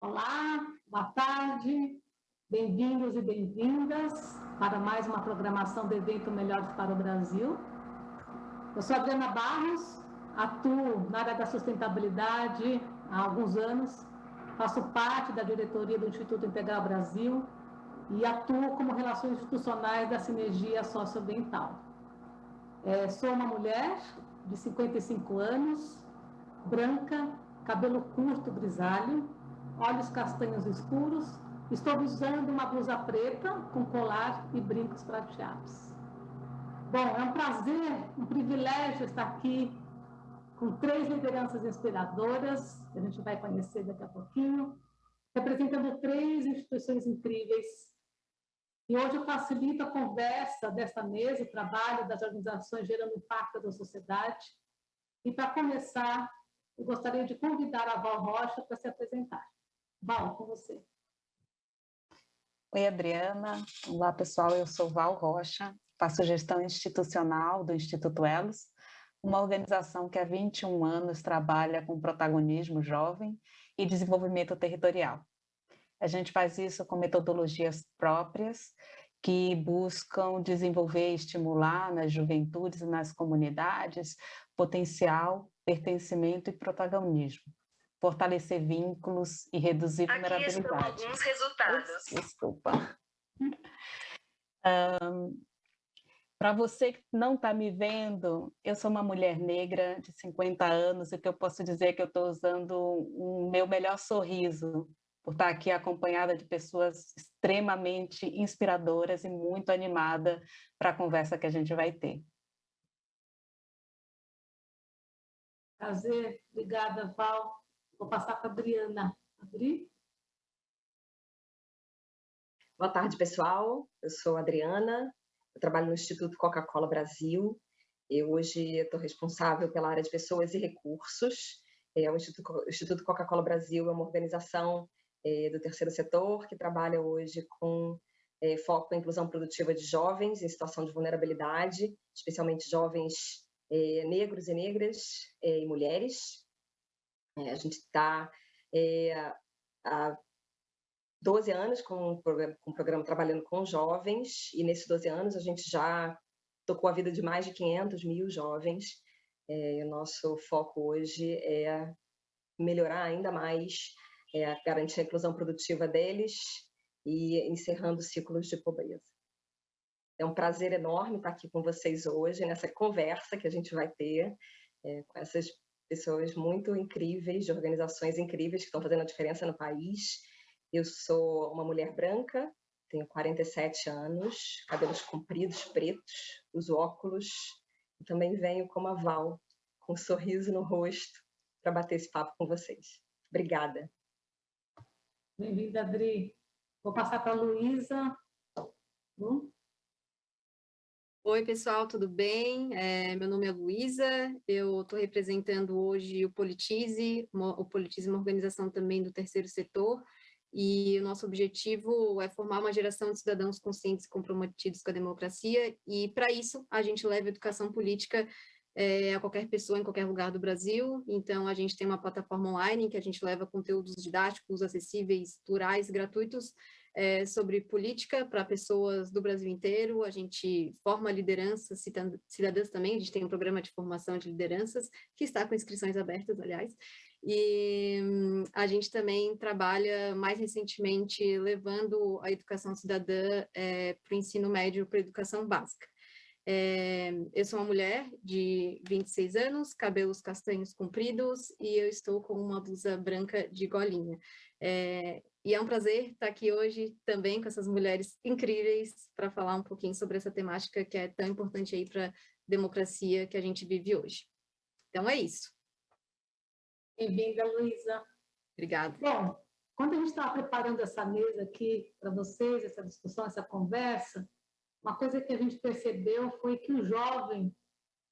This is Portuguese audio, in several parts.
Olá, boa tarde, bem-vindos e bem-vindas para mais uma programação do evento Melhores para o Brasil. Eu sou Adriana Barros, atuo na área da sustentabilidade há alguns anos, faço parte da diretoria do Instituto Integral Brasil e atuo como relações institucionais da sinergia socioambiental. Sou uma mulher de 55 anos, branca, cabelo curto grisalho, olhos castanhos escuros, estou usando uma blusa preta com colar e brincos prateados. Bom, é um prazer, um privilégio estar aqui com 3 lideranças inspiradoras, que a gente vai conhecer daqui a pouquinho, representando 3 instituições incríveis. E hoje eu facilito a conversa desta mesa, o trabalho das organizações gerando impacto da sociedade. E para começar, eu gostaria de convidar a Val Rocha para se apresentar. Val, com você. Oi, Adriana. Olá, pessoal. Eu sou Val Rocha, faço gestão institucional do Instituto Elos, uma organização que há 21 anos trabalha com protagonismo jovem e desenvolvimento territorial. A gente faz isso com metodologias próprias que buscam desenvolver e estimular nas juventudes e nas comunidades potencial, pertencimento e protagonismo, fortalecer vínculos e reduzir vulnerabilidade. Aqui estão alguns resultados. Desculpa. Para você que não está me vendo, eu sou uma mulher negra de 50 anos e o que eu posso dizer é que eu estou usando o meu melhor sorriso por estar aqui acompanhada de pessoas extremamente inspiradoras e muito animada para a conversa que a gente vai ter. Prazer, obrigada, Val. Vou passar para a Adriana. Adri? Boa tarde, pessoal. Eu sou a Adriana, eu trabalho no Instituto Coca-Cola Brasil. Eu hoje estou responsável pela área de pessoas e recursos. O Instituto Coca-Cola Brasil é uma organização do terceiro setor que trabalha hoje com foco na inclusão produtiva de jovens em situação de vulnerabilidade, especialmente jovens negros e negras e mulheres. A gente está há 12 anos com o programa trabalhando com jovens, e nesses 12 anos a gente já tocou a vida de mais de 500 mil jovens. O nosso foco hoje é melhorar ainda mais, garantir a inclusão produtiva deles e encerrando ciclos de pobreza. É um prazer enorme estar aqui com vocês hoje, nessa conversa que a gente vai ter com essas pessoas muito incríveis, de organizações incríveis que estão fazendo a diferença no país. Eu sou uma mulher branca, tenho 47 anos, cabelos compridos, pretos, uso óculos, e também venho como a Val, com um sorriso no rosto, para bater esse papo com vocês. Obrigada. Bem-vinda, Adri. Vou passar para a Luísa. Oi, pessoal, tudo bem? Meu nome é Luísa, eu estou representando hoje o Politize. O Politize é uma organização também do terceiro setor, e o nosso objetivo é formar uma geração de cidadãos conscientes e comprometidos com a democracia, e para isso a gente leva a educação política a qualquer pessoa, em qualquer lugar do Brasil. Então a gente tem uma plataforma online em que a gente leva conteúdos didáticos, acessíveis, plurais, gratuitos, sobre política para pessoas do Brasil inteiro. A gente forma lideranças cidadãs também, a gente tem um programa de formação de lideranças, que está com inscrições abertas, aliás, e a gente também trabalha, mais recentemente, levando a educação cidadã para o ensino médio, para a educação básica. Eu sou uma mulher de 26 anos, cabelos castanhos compridos, e eu estou com uma blusa branca de golinha. E é um prazer estar aqui hoje também com essas mulheres incríveis para falar um pouquinho sobre essa temática que é tão importante aí para a democracia que a gente vive hoje. Então é isso. Bem-vinda, Luísa. Obrigada. Bom, quando a gente estava preparando essa mesa aqui para vocês, essa discussão, essa conversa, uma coisa que a gente percebeu foi que o jovem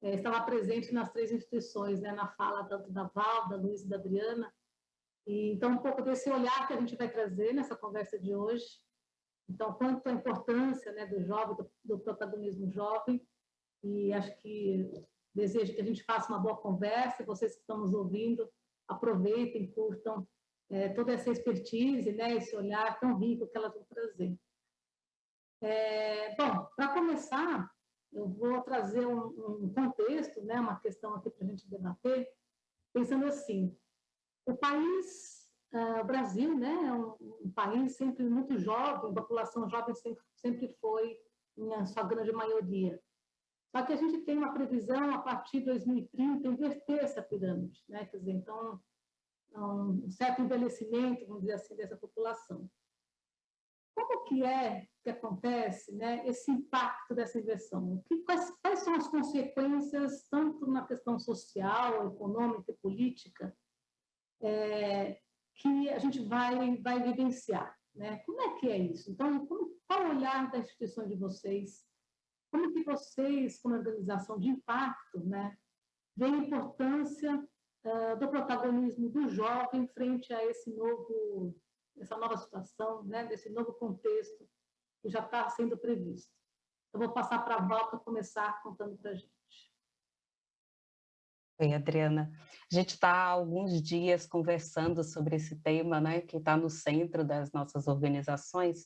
estava presente nas 3 instituições, né, na fala tanto da Val, da Luísa e da Adriana. E, então, um pouco desse olhar que a gente vai trazer nessa conversa de hoje. Então, quanto a importância, né, do jovem, do protagonismo jovem, e acho que desejo que a gente faça uma boa conversa, e vocês que estão nos ouvindo, aproveitem, curtam toda essa expertise, né, esse olhar tão rico que elas vão trazer. Bom, para começar, eu vou trazer um contexto, né, uma questão aqui para a gente debater, pensando assim, o país, o Brasil, né, é um país sempre muito jovem, a população jovem sempre foi, em sua grande maioria. Só que a gente tem uma previsão, a partir de 2030, inverter essa pirâmide, né? Quer dizer, então, um certo envelhecimento, vamos dizer assim, dessa população. Como que acontece, né, esse impacto dessa inversão? Quais são as consequências, tanto na questão social, econômica e política, que a gente vai vivenciar, né? Como é que é isso? Então, qual o olhar da instituição de vocês? Como que vocês, como organização de impacto, né, veem a importância do protagonismo do jovem frente a essa nova situação, né, desse novo contexto que já está sendo previsto? Eu vou passar para a Val para começar contando para a gente. Oi, Adriana. A gente está há alguns dias conversando sobre esse tema, né, que está no centro das nossas organizações.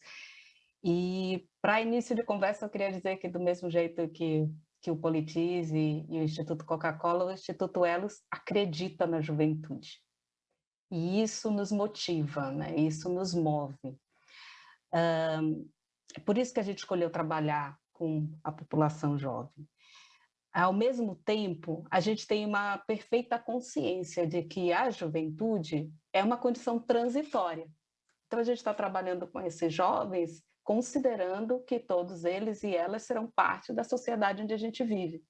E, para início de conversa, eu queria dizer que, do mesmo jeito que o Politize e o Instituto Coca-Cola, o Instituto Elos acredita na juventude. E isso nos motiva, né? Isso nos move. É por isso que a gente escolheu trabalhar com a população jovem. Ao mesmo tempo, a gente tem uma perfeita consciência de que a juventude é uma condição transitória. Então, a gente está trabalhando com esses jovens, considerando que todos eles e elas serão parte da sociedade onde a gente vive.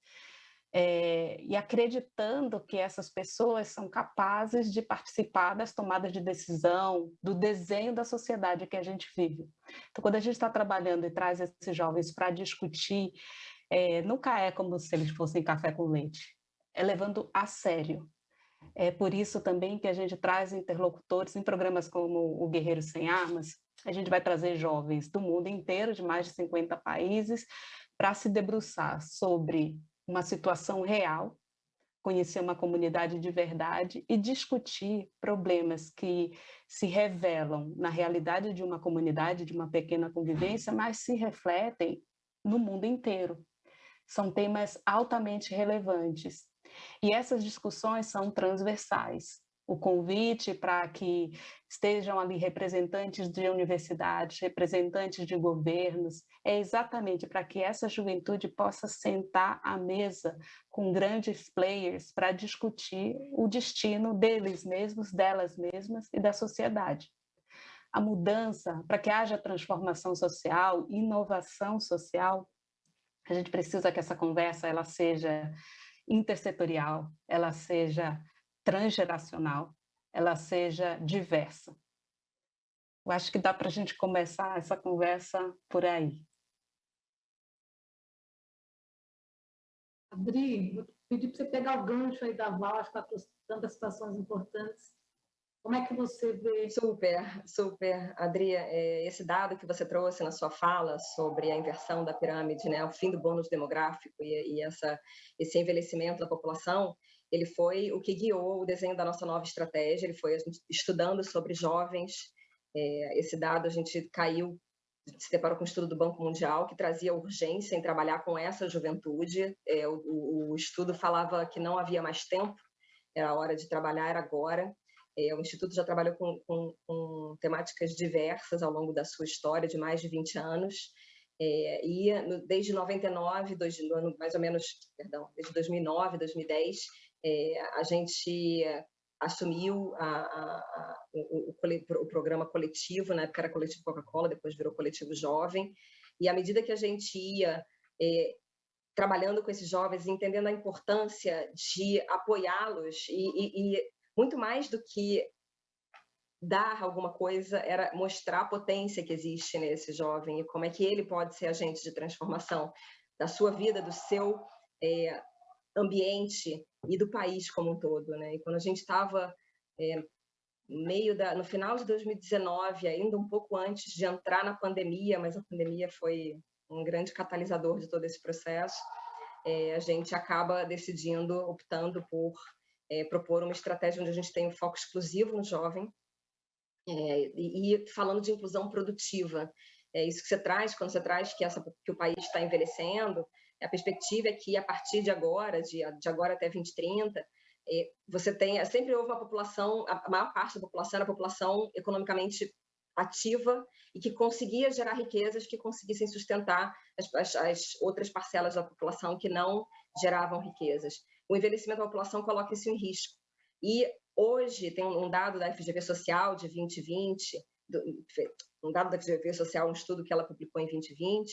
E acreditando que essas pessoas são capazes de participar das tomadas de decisão, do desenho da sociedade que a gente vive. Então, quando a gente está trabalhando e traz esses jovens para discutir, nunca é como se eles fossem café com leite, é levando a sério. É por isso também que a gente traz interlocutores em programas como o Guerreiro Sem Armas. A gente vai trazer jovens do mundo inteiro, de mais de 50 países, para se debruçar sobre uma situação real, conhecer uma comunidade de verdade e discutir problemas que se revelam na realidade de uma comunidade, de uma pequena convivência, mas se refletem no mundo inteiro. São temas altamente relevantes. E essas discussões são transversais. O convite para que estejam ali representantes de universidades, representantes de governos, é exatamente para que essa juventude possa sentar à mesa com grandes players para discutir o destino deles mesmos, delas mesmas e da sociedade. A mudança, para que haja transformação social, inovação social, a gente precisa que essa conversa ela seja intersetorial, ela seja transgeracional, ela seja diversa. Eu acho que dá para a gente começar essa conversa por aí. Adri, vou pedir para você pegar o gancho aí da Val, acho que está tantas situações importantes. Como é que você vê? Super, Adri, esse dado que você trouxe na sua fala sobre a inversão da pirâmide, né, o fim do bônus demográfico e esse envelhecimento da população, ele foi o que guiou o desenho da nossa nova estratégia, ele foi a gente estudando sobre jovens, esse dado a gente se deparou com o estudo do Banco Mundial, que trazia urgência em trabalhar com essa juventude, o estudo falava que não havia mais tempo, era a hora de trabalhar, era agora. O Instituto já trabalhou com temáticas diversas ao longo da sua história, de mais de 20 anos, e desde 99, mais ou menos, desde 2009, 2010, a gente assumiu o programa coletivo, na época era Coletivo Coca-Cola, depois virou Coletivo Jovem, e à medida que a gente ia trabalhando com esses jovens, entendendo a importância de apoiá-los e muito mais do que dar alguma coisa, era mostrar a potência que existe nesse jovem e como é que ele pode ser agente de transformação da sua vida, do seu ambiente e do país como um todo, né? E quando a gente estava no final de 2019, ainda um pouco antes de entrar na pandemia, mas a pandemia foi um grande catalisador de todo esse processo, a gente acaba optando por propor uma estratégia onde a gente tem um foco exclusivo no jovem, E falando de inclusão produtiva, isso que você traz, quando você traz que o país está envelhecendo, a perspectiva é que a partir de agora, de agora até 2030, você tem, sempre houve uma população, a maior parte da população era a população economicamente ativa e que conseguia gerar riquezas que conseguissem sustentar as outras parcelas da população que não geravam riquezas. O envelhecimento da população coloca isso em risco. E hoje tem um dado da FGV Social de 2020, um dado da FGV Social, um estudo que ela publicou em 2020,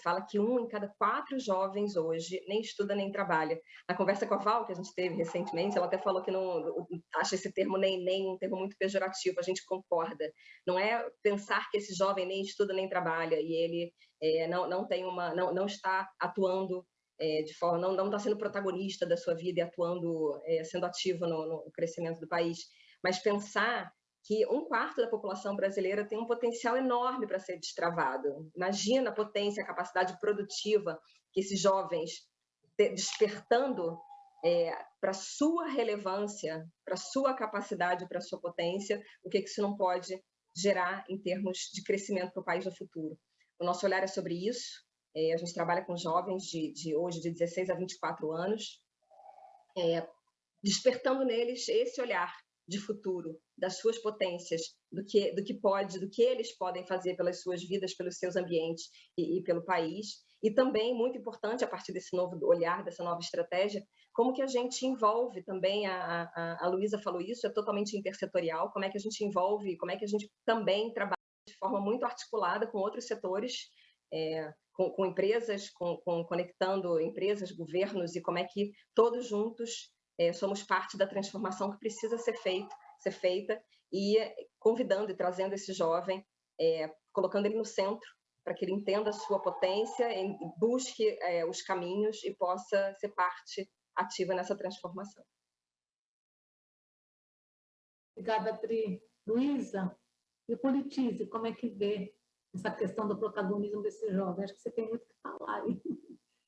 fala que 1 em cada 4 jovens hoje nem estuda nem trabalha. Na conversa com a Val, que a gente teve recentemente, ela até falou que não acha esse termo nem um termo muito pejorativo, a gente concorda. Não é pensar que esse jovem nem estuda nem trabalha e ele não está atuando de forma, não está sendo protagonista da sua vida e atuando, sendo ativo no crescimento do país, mas pensar que 1/4 da população brasileira tem um potencial enorme para ser destravado. Imagina a potência, a capacidade produtiva que esses jovens despertando para sua relevância, para sua capacidade, para sua potência, o que isso não pode gerar em termos de crescimento para o país do futuro. O nosso olhar é sobre isso. A gente trabalha com jovens de hoje de 16 a 24 anos, despertando neles esse olhar de futuro, das suas potências, do que eles podem fazer pelas suas vidas, pelos seus ambientes e pelo país. E também, muito importante, a partir desse novo olhar, dessa nova estratégia, como que a gente envolve também, a Luísa falou isso, é totalmente intersetorial, como é que a gente envolve, como é que a gente também trabalha de forma muito articulada com outros setores, com empresas, conectando empresas, governos, e como é que todos juntos somos parte da transformação que precisa ser feita, e convidando e trazendo esse jovem, colocando ele no centro, para que ele entenda a sua potência, busque os caminhos e possa ser parte ativa nessa transformação. Obrigada, Adri. Luísa, e o Politize, como é que vê essa questão do protagonismo desse jovem? Acho que você tem muito que falar aí.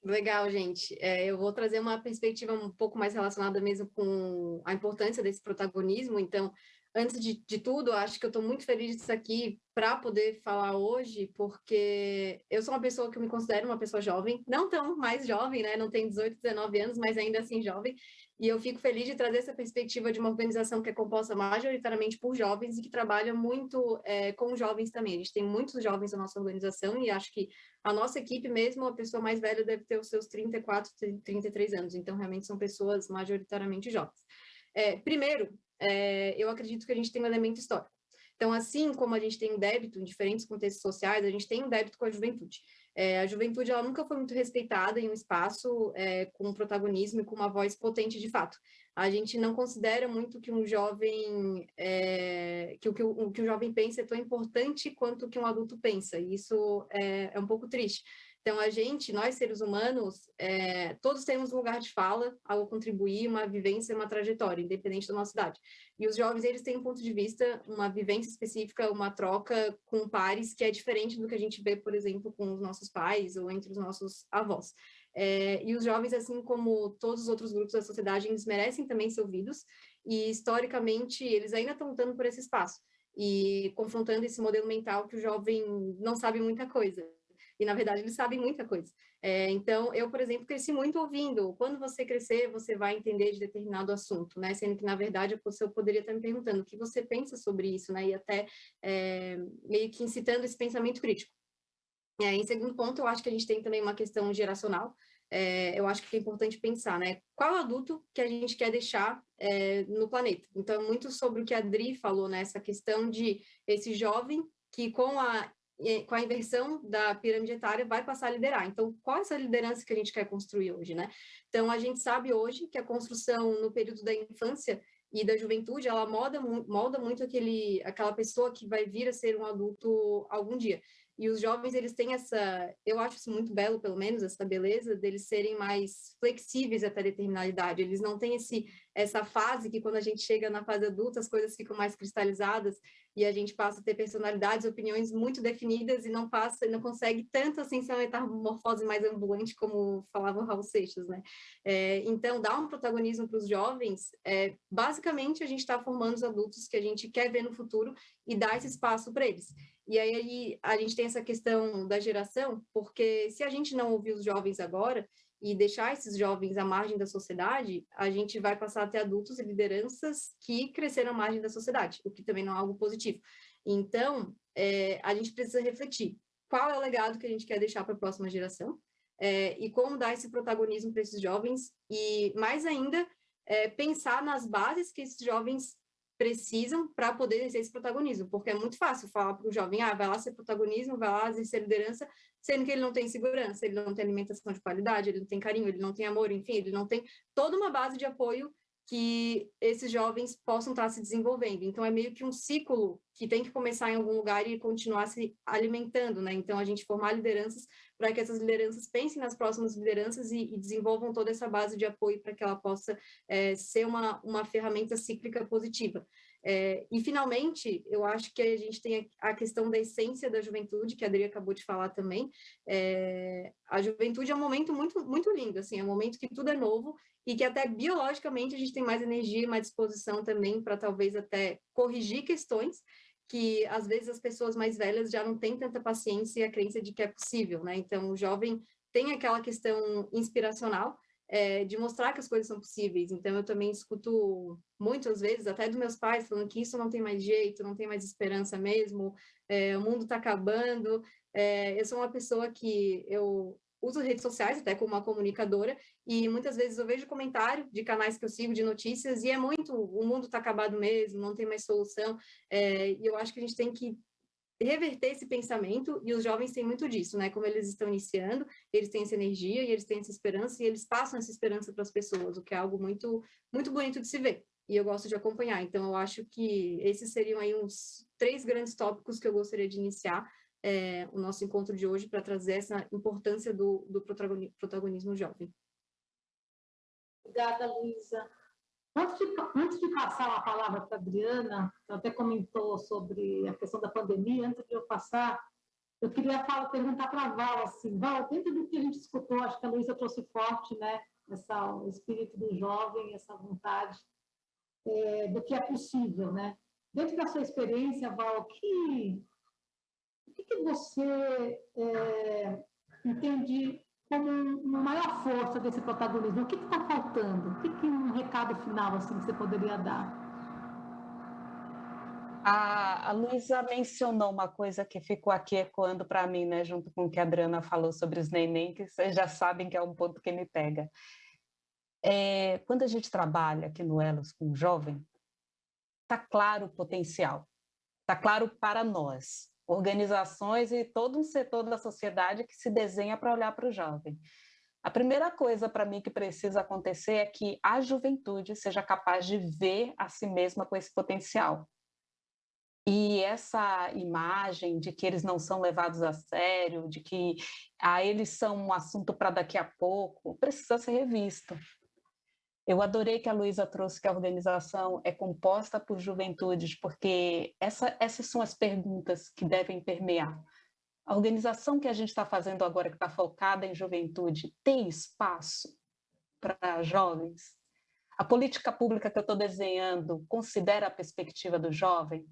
Legal, gente. Eu vou trazer uma perspectiva um pouco mais relacionada mesmo com a importância desse protagonismo. Então, antes de tudo, acho que eu estou muito feliz de estar aqui para poder falar hoje, porque eu sou uma pessoa que eu me considero uma pessoa jovem, não tão mais jovem, né? Não tenho 18, 19 anos, mas ainda assim jovem. E eu fico feliz de trazer essa perspectiva de uma organização que é composta majoritariamente por jovens e que trabalha muito com jovens também. A gente tem muitos jovens na nossa organização e acho que a nossa equipe mesmo, a pessoa mais velha deve ter os seus 34, 33 anos. Então, realmente, são pessoas majoritariamente jovens. Primeiro, eu acredito que a gente tem um elemento histórico. Então, assim como a gente tem um débito em diferentes contextos sociais, a gente tem um débito com a juventude. A juventude ela nunca foi muito respeitada em um espaço com protagonismo e com uma voz potente de fato. A gente não considera muito que um jovem que o jovem pensa é tão importante quanto o que um adulto pensa, e isso é um pouco triste. Então, nós seres humanos, todos temos um lugar de fala, algo a contribuir, uma vivência, uma trajetória, independente da nossa idade. E os jovens, eles têm um ponto de vista, uma vivência específica, uma troca com pares que é diferente do que a gente vê, por exemplo, com os nossos pais ou entre os nossos avós. E os jovens, assim como todos os outros grupos da sociedade, eles merecem também ser ouvidos, e historicamente eles ainda estão lutando por esse espaço, e confrontando esse modelo mental que o jovem não sabe muita coisa. E, na verdade, eles sabem muita coisa. Então, eu, por exemplo, cresci muito ouvindo. Quando você crescer, você vai entender de determinado assunto, né? Sendo que, na verdade, eu poderia estar me perguntando o que você pensa sobre isso, né? E até meio que incitando esse pensamento crítico. Em segundo ponto, eu acho que a gente tem também uma questão geracional. Eu acho que é importante pensar, né? Qual adulto que a gente quer deixar no planeta? Então, muito sobre o que a Adri falou, né? Essa questão de esse jovem que, com a inversão da pirâmide etária, vai passar a liderar. Então, qual é essa liderança que a gente quer construir hoje, né? Então, a gente sabe hoje que a construção no período da infância e da juventude, ela molda muito aquela pessoa que vai vir a ser um adulto algum dia. E os jovens, eles têm eu acho isso muito belo, pelo menos, essa beleza deles serem mais flexíveis até determinada idade. Eles não têm essa fase que, quando a gente chega na fase adulta, as coisas ficam mais cristalizadas. e a gente passa a ter personalidades, opiniões muito definidas e não consegue tanto assim ser uma metamorfose mais ambulante, como falava o Raul Seixas, né? Então, dar um protagonismo para os jovens, basicamente a gente está formando os adultos que a gente quer ver no futuro e dar esse espaço para eles. E aí a gente tem essa questão da geração, porque se a gente não ouvir os jovens agora e deixar esses jovens à margem da sociedade, a gente vai passar a ter adultos e lideranças que cresceram à margem da sociedade, o que também não é algo positivo. Então, a gente precisa refletir qual é o legado que a gente quer deixar para a próxima geração, e como dar esse protagonismo para esses jovens, e mais ainda, pensar nas bases que esses jovens precisam para poder exercer esse protagonismo, porque é muito fácil falar para o jovem, vai lá ser protagonismo, vai lá exercer liderança, sendo que ele não tem segurança, ele não tem alimentação de qualidade, ele não tem carinho, ele não tem amor, enfim, ele não tem toda uma base de apoio que esses jovens possam estar se desenvolvendo. Então, é meio que um ciclo que tem que começar em algum lugar e continuar se alimentando, né? Então, a gente formar lideranças para que essas lideranças pensem nas próximas lideranças e desenvolvam toda essa base de apoio para que ela possa ser uma ferramenta cíclica positiva. E, finalmente, eu acho que a gente tem a questão da essência da juventude, que a Adri acabou de falar também. A juventude é um momento muito, muito lindo, assim, é um momento que tudo é novo e que até biologicamente a gente tem mais energia, mais disposição também para talvez até corrigir questões que às vezes as pessoas mais velhas já não têm tanta paciência e a crença de que é possível, né? Então, o jovem tem aquela questão inspiracional, de mostrar que as coisas são possíveis. Então, eu também escuto muitas vezes, até dos meus pais, falando que isso não tem mais jeito, não tem mais esperança mesmo, o mundo está acabando. Eu sou uma pessoa que eu uso redes sociais até como uma comunicadora, e muitas vezes eu vejo comentário de canais que eu sigo, de notícias, e é muito, o mundo está acabado mesmo, não tem mais solução, e eu acho que a gente tem que reverter esse pensamento, e os jovens têm muito disso, né? Como eles estão iniciando, eles têm essa energia, e eles têm essa esperança, e eles passam essa esperança para as pessoas, o que é algo muito, muito bonito de se ver, e eu gosto de acompanhar. Então, eu acho que esses seriam aí uns 3 grandes tópicos que eu gostaria de iniciar o nosso encontro de hoje, para trazer essa importância do protagonismo jovem. Obrigada, Luísa. Antes de passar a palavra para a Adriana, que até comentou sobre a questão da pandemia, antes de eu passar, eu queria perguntar para a Val, assim, Val, dentro do que a gente escutou, acho que a Luísa trouxe forte, né, o espírito do jovem, essa vontade do que é possível, né? Dentro da sua experiência, Val, o que você entende como uma maior força desse protagonismo? O que está faltando? O que um recado final assim, que você poderia dar? A Luísa mencionou uma coisa que ficou aqui ecoando para mim, né, junto com o que a Adriana falou sobre os neném, que vocês já sabem que é um ponto que me pega. Quando a gente trabalha aqui no Elos com o jovem, está claro o potencial, está claro para nós, organizações e todo um setor da sociedade que se desenha para olhar para o jovem. A primeira coisa para mim que precisa acontecer é que a juventude seja capaz de ver a si mesma com esse potencial. E essa imagem de que eles não são levados a sério, de que eles são um assunto para daqui a pouco, precisa ser revisto. Eu adorei que a Luísa trouxe que a organização é composta por juventudes, porque essas são as perguntas que devem permear. A organização que a gente está fazendo agora, que está focada em juventude, tem espaço para jovens? A política pública que eu estou desenhando considera a perspectiva do jovem?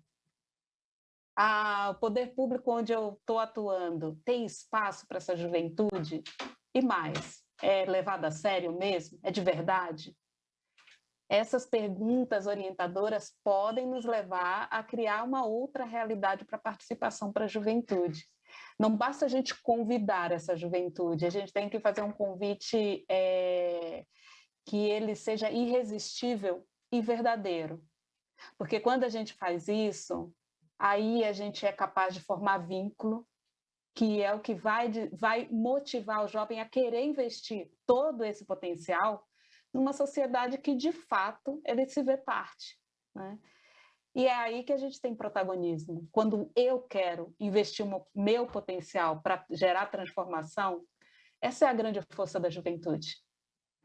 O poder público onde eu estou atuando tem espaço para essa juventude? E mais, é levado a sério mesmo? É de verdade? Essas perguntas orientadoras podem nos levar a criar uma outra realidade para a participação para a juventude. Não basta a gente convidar essa juventude, a gente tem que fazer um convite que ele seja irresistível e verdadeiro. Porque quando a gente faz isso, aí a gente é capaz de formar vínculo, que é o que vai motivar o jovem a querer investir todo esse potencial numa sociedade que, de fato, ele se vê parte, né? E é aí que a gente tem protagonismo. Quando eu quero investir o meu potencial para gerar transformação, essa é a grande força da juventude.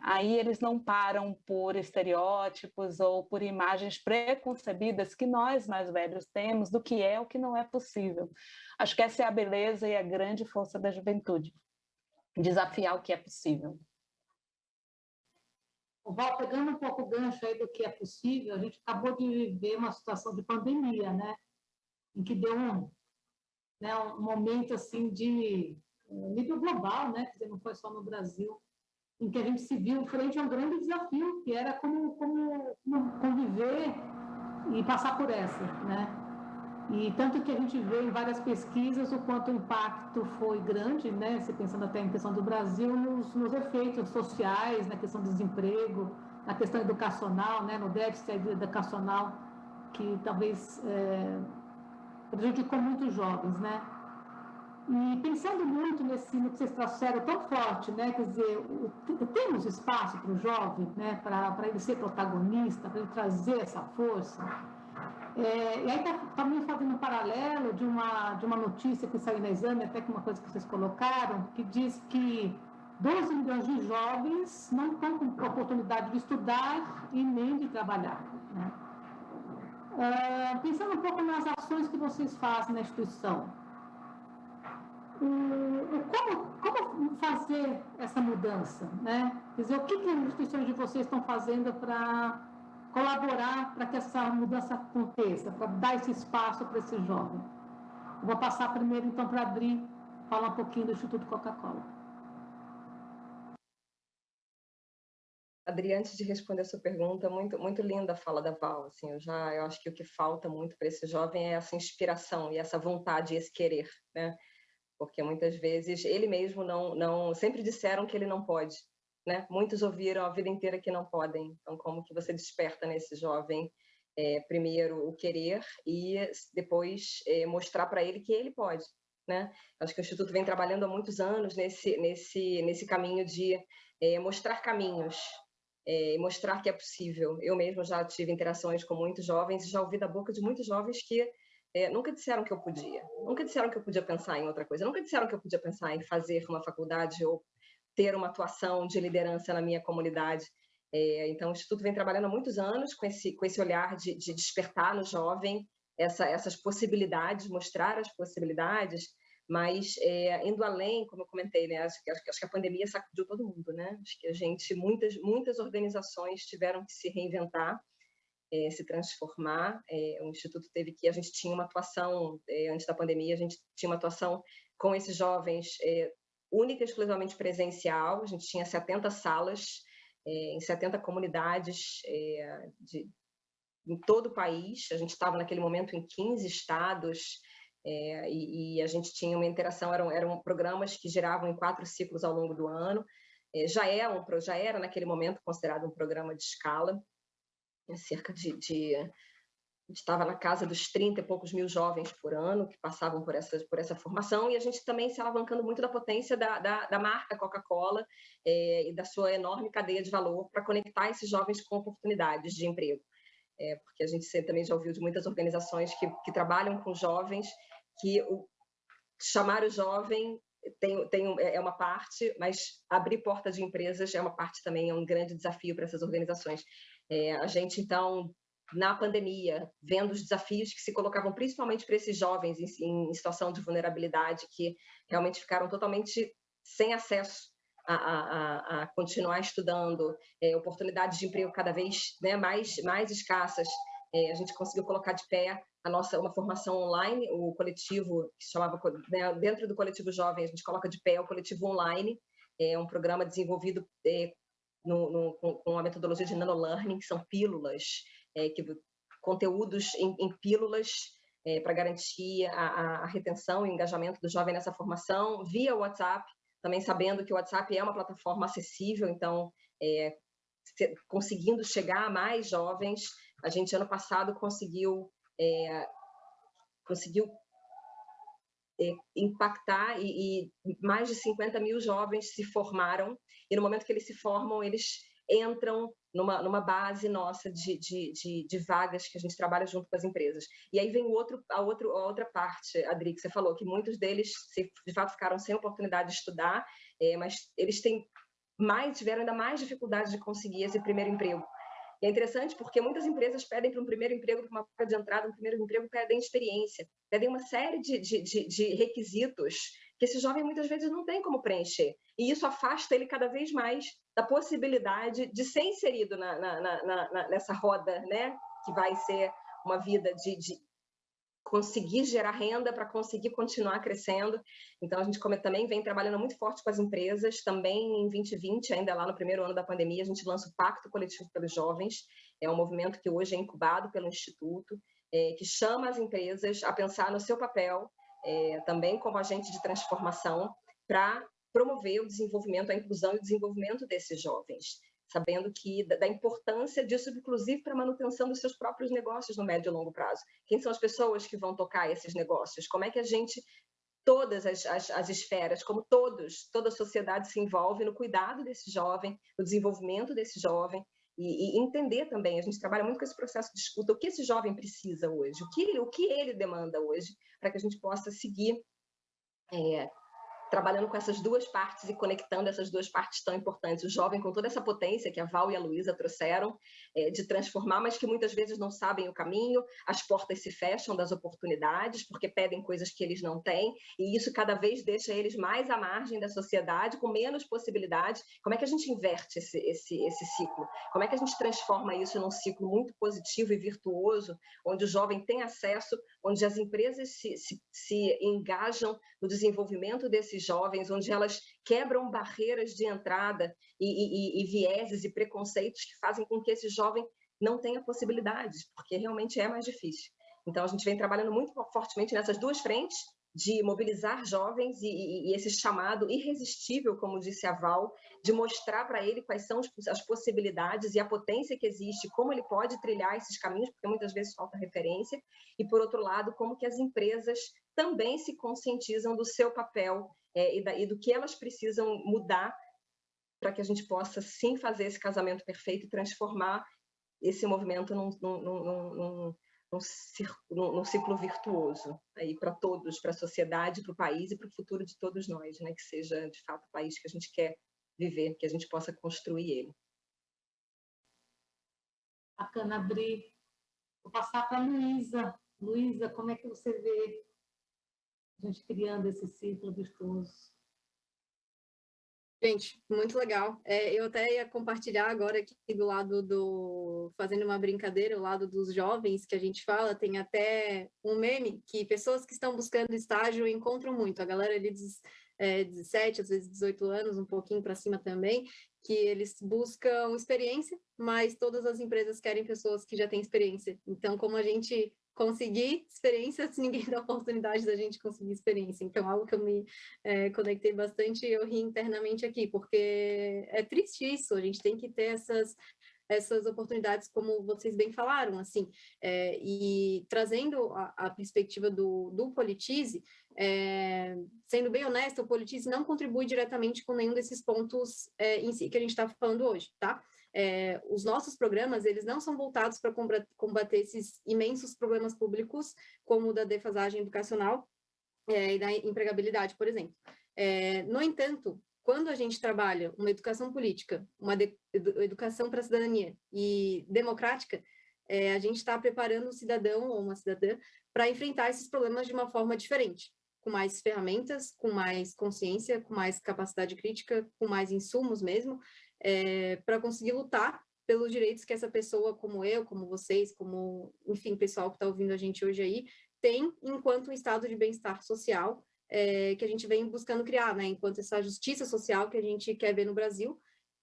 aí eles não param por estereótipos ou por imagens preconcebidas que nós mais velhos temos do que é o que não é possível. Acho que essa é a beleza e a grande força da juventude, desafiar o que é possível. Val, pegando um pouco o gancho aí do que é possível, a gente acabou de viver uma situação de pandemia, né? Em que deu um momento assim de nível global, né? Quer dizer, não foi só no Brasil, em que a gente se viu frente a um grande desafio, que era como conviver e passar por essa, né? E tanto que a gente vê em várias pesquisas o quanto o impacto foi grande, né? Você pensando até em questão do Brasil, nos efeitos sociais, na questão do desemprego, na questão educacional, né? No déficit educacional, que talvez prejudicou muitos jovens, né? E pensando muito no que vocês trouxeram tão forte, né? Quer dizer, temos espaço para o jovem, né? Para ele ser protagonista, para ele trazer essa força. E aí está também fazendo um paralelo de uma notícia que saiu no Exame, até com uma coisa que vocês colocaram, que diz que 12 milhões de jovens não estão com oportunidade de estudar e nem de trabalhar, né? Pensando um pouco nas ações que vocês fazem na instituição, como fazer essa mudança, né? Quer dizer, o que as instituições de vocês estão fazendo para colaborar para que essa mudança aconteça, para dar esse espaço para esse jovem? Eu vou passar primeiro, então, para a Adri falar um pouquinho do Instituto Coca-Cola. Adri, antes de responder a sua pergunta, muito, muito linda a fala da Val. Assim, eu acho que o que falta muito para esse jovem é essa inspiração e essa vontade, esse querer, né? Porque muitas vezes ele mesmo não sempre disseram que ele não pode, né? Muitos ouviram a vida inteira que não podem. Então, como que você desperta nesse jovem primeiro o querer e depois mostrar para ele que ele pode, né? Acho que o Instituto vem trabalhando há muitos anos nesse caminho de mostrar caminhos, mostrar que é possível. Eu mesmo já tive interações com muitos jovens e já ouvi da boca de muitos jovens que nunca disseram que eu podia, nunca disseram que eu podia pensar em outra coisa, nunca disseram que eu podia pensar em fazer uma faculdade ou ter uma atuação de liderança na minha comunidade. Então, o Instituto vem trabalhando há muitos anos com esse olhar de despertar no jovem essas possibilidades, mostrar as possibilidades, mas indo além, como eu comentei, né? Acho que a pandemia sacudiu todo mundo, né? Acho que muitas organizações tiveram que se reinventar, se transformar. O Instituto a gente tinha uma atuação, antes da pandemia, a gente tinha uma atuação com esses jovens única e exclusivamente presencial. A gente tinha 70 salas em 70 comunidades em todo o país. A gente estava naquele momento em 15 estados e a gente tinha uma interação, eram programas que giravam em 4 ciclos ao longo do ano. Já era naquele momento considerado um programa de escala, cerca de estava na casa dos 30 e poucos mil jovens por ano que passavam por essa formação, e a gente também se alavancando muito da potência da marca Coca-Cola e da sua enorme cadeia de valor para conectar esses jovens com oportunidades de emprego. Porque a gente também já ouviu de muitas organizações que trabalham com jovens, que chamar o jovem é uma parte, mas abrir porta de empresas é uma parte também, é um grande desafio para essas organizações. A gente, então, na pandemia, vendo os desafios que se colocavam principalmente para esses jovens em situação de vulnerabilidade, que realmente ficaram totalmente sem acesso a continuar estudando, oportunidades de emprego cada vez, né, mais escassas. A gente conseguiu colocar de pé uma formação online, o coletivo que se chamava, né, dentro do coletivo jovem, a gente coloca de pé o coletivo online, um programa desenvolvido com a metodologia de nanolearning, que são pílulas, conteúdos em pílulas para garantir a retenção e o engajamento do jovem nessa formação, via WhatsApp, também sabendo que o WhatsApp é uma plataforma acessível, então conseguindo chegar a mais jovens. A gente, ano passado, conseguiu impactar e mais de 50 mil jovens se formaram, e no momento que eles se formam, eles entram numa base nossa de vagas que a gente trabalha junto com as empresas. E aí vem a outra parte, Adri, que você falou, que muitos deles, de fato, ficaram sem oportunidade de estudar, mas eles têm tiveram ainda mais dificuldade de conseguir esse primeiro emprego. E é interessante porque muitas empresas pedem para um primeiro emprego, para uma porta de entrada, um primeiro emprego, pedem experiência, pedem uma série de requisitos que esse jovem muitas vezes não tem como preencher. E isso afasta ele cada vez mais da possibilidade de ser inserido nessa roda, né? Que vai ser uma vida de conseguir gerar renda para conseguir continuar crescendo. Então, a gente também vem trabalhando muito forte com as empresas. Também em 2020, ainda lá no primeiro ano da pandemia, a gente lança o Pacto Coletivo pelos Jovens. É um movimento que hoje é incubado pelo Instituto, que chama as empresas a pensar no seu papel, também como agente de transformação, para promover o desenvolvimento, a inclusão e o desenvolvimento desses jovens, sabendo que da importância disso, inclusive, para a manutenção dos seus próprios negócios no médio e longo prazo. Quem são as pessoas que vão tocar esses negócios? Como é que a gente, todas as esferas, como toda a sociedade se envolve no cuidado desse jovem, no desenvolvimento desse jovem, e entender também, a gente trabalha muito com esse processo de escuta, o que esse jovem precisa hoje, o que ele demanda hoje, para que a gente possa seguir trabalhando com essas duas partes e conectando essas duas partes tão importantes. O jovem com toda essa potência que a Val e a Luísa trouxeram de transformar, mas que muitas vezes não sabem o caminho, as portas se fecham das oportunidades, porque pedem coisas que eles não têm, e isso cada vez deixa eles mais à margem da sociedade, com menos possibilidades. Como é que a gente inverte esse ciclo? Como é que a gente transforma isso num ciclo muito positivo e virtuoso, onde o jovem tem acesso, onde as empresas se engajam no desenvolvimento desses jovens, onde elas quebram barreiras de entrada e vieses e preconceitos que fazem com que esse jovem não tenha possibilidades, porque realmente é mais difícil. Então, a gente vem trabalhando muito fortemente nessas duas frentes, de mobilizar jovens e esse chamado irresistível, como disse a Val, de mostrar para ele quais são as possibilidades e a potência que existe, como ele pode trilhar esses caminhos, porque muitas vezes falta referência, e, por outro lado, como que as empresas também se conscientizam do seu papel e do que elas precisam mudar para que a gente possa, sim, fazer esse casamento perfeito e transformar esse movimento num ciclo virtuoso aí para todos, para a sociedade, para o país e para o futuro de todos nós, né? Que seja, de fato, o país que a gente quer viver, que a gente possa construir ele. Bacana, Bri. Vou passar para a Luísa. Luísa, como é que você vê a gente criando esse ciclo virtuoso? Gente, muito legal. Eu até ia compartilhar agora aqui do lado fazendo uma brincadeira, o lado dos jovens que a gente fala, tem até um meme que pessoas que estão buscando estágio encontram muito. A galera ali dos 17, às vezes 18 anos, um pouquinho para cima também, que eles buscam experiência, mas todas as empresas querem pessoas que já têm experiência. Então, como a gente conseguir experiência se ninguém dá a oportunidade da gente conseguir experiência. Então, algo que eu me conectei bastante, eu ri internamente aqui, porque é triste isso, a gente tem que ter essas oportunidades, como vocês bem falaram, assim, e trazendo a perspectiva do Politize, sendo bem honesta, o Politize não contribui diretamente com nenhum desses pontos em si que a gente está falando hoje, tá? Os nossos programas, eles não são voltados para combater esses imensos problemas públicos, como o da defasagem educacional e da empregabilidade, por exemplo. No entanto, quando a gente trabalha uma educação política, uma educação para a cidadania e democrática, a gente está preparando um cidadão ou uma cidadã para enfrentar esses problemas de uma forma diferente, com mais ferramentas, com mais consciência, com mais capacidade crítica, com mais insumos mesmo, para conseguir lutar pelos direitos que essa pessoa, como eu, como vocês, como, enfim, pessoal que está ouvindo a gente hoje aí, tem enquanto um estado de bem-estar social que a gente vem buscando criar, né? Enquanto essa justiça social que a gente quer ver no Brasil,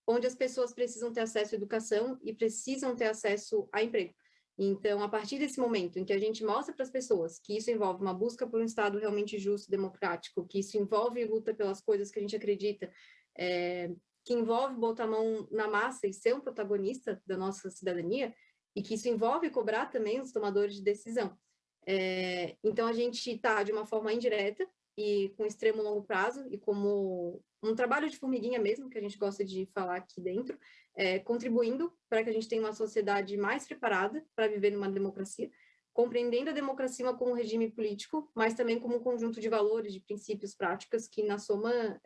onde as pessoas precisam ter acesso à educação e precisam ter acesso a emprego. Então, a partir desse momento em que a gente mostra para as pessoas que isso envolve uma busca por um Estado realmente justo e democrático, que isso envolve luta pelas coisas que a gente acredita, que envolve botar a mão na massa e ser um protagonista da nossa cidadania, e que isso envolve cobrar também os tomadores de decisão. Então, a gente está, de uma forma indireta e com extremo longo prazo, e como um trabalho de formiguinha mesmo, que a gente gosta de falar aqui dentro, contribuindo para que a gente tenha uma sociedade mais preparada para viver numa democracia, compreendendo a democracia como um regime político, mas também como um conjunto de valores, de princípios, práticas, que na soma